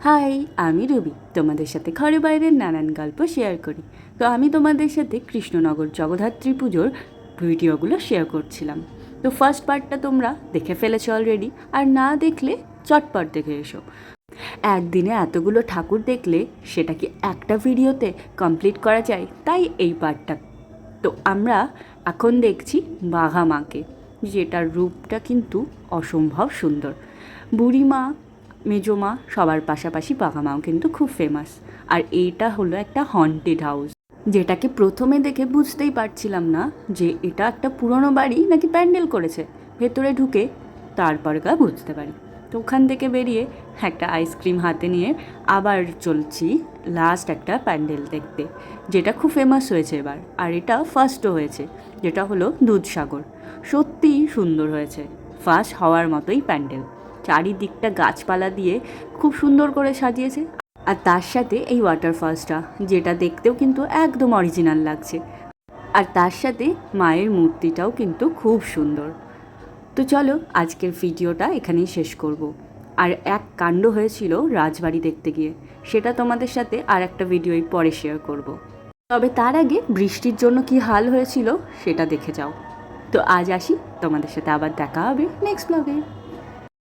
High, আমি Ruby. তোমাদের সাথে ঘরে বাইরের নানান গল্প শেয়ার করি। তো আমি তোমাদের সাথে কৃষ্ণনগর জগদ্ধাত্রী পুজোর ভিডিওগুলো শেয়ার করছিলাম। তো ফার্স্ট পার্টটা তোমরা দেখে ফেলেছো অলরেডি, আর না দেখলে চটপট দেখে এসো। একদিনে এতগুলো ঠাকুর দেখলে সেটা কি একটা ভিডিওতে কমপ্লিট করা যায়? তাই এই পার্টটা। তো আমরা এখন দেখছি বাঘা মাকে, যেটার রূপটা কিন্তু অসম্ভব সুন্দর। বুড়িমা, মেজমা সবার পাশাপাশি বাঘা মাও কিন্তু খুব ফেমাস। আর এইটা হলো একটা হন্টেড হাউস, যেটাকে প্রথমে দেখে বুঝতেই পারছিলাম না যে এটা একটা পুরনো বাড়ি নাকি প্যান্ডেল করেছে। ভেতরে ঢুকে তারপর বুঝতে পারি। তো ওখান থেকে বেরিয়ে একটা আইসক্রিম হাতে নিয়ে আবার চলছি লাস্ট একটা প্যান্ডেল দেখতে, যেটা খুব ফেমাস হয়েছে এবার, আর এটা ফার্স্টও হয়েছে, যেটা হলো দুধসাগর। সত্যিই সুন্দর হয়েছে, ফার্স্ট হওয়ার মতোই প্যান্ডেল। চারিদিকটা গাছপালা দিয়ে খুব সুন্দর করে সাজিয়েছে। আর তার সাথে এই ওয়াটারফলসটা, যেটা দেখতেও কিন্তু একদম অরিজিনাল লাগছে। আর তার সাথে মায়ের মূর্তিটাও কিন্তু খুব সুন্দর। তো চলো আজকের ভিডিওটা এখানেই শেষ করব। আর এক কাণ্ড হয়েছিল রাজবাড়ি দেখতে গিয়ে, সেটা তোমাদের সাথে আর একটা ভিডিওই পরে শেয়ার করব। তবে তার আগে বৃষ্টির জন্য কি হাল হয়েছিল সেটা দেখে যাও। তো আজ আসি, তোমাদের সাথে আবার দেখা হবে নেক্সট ব্লগে।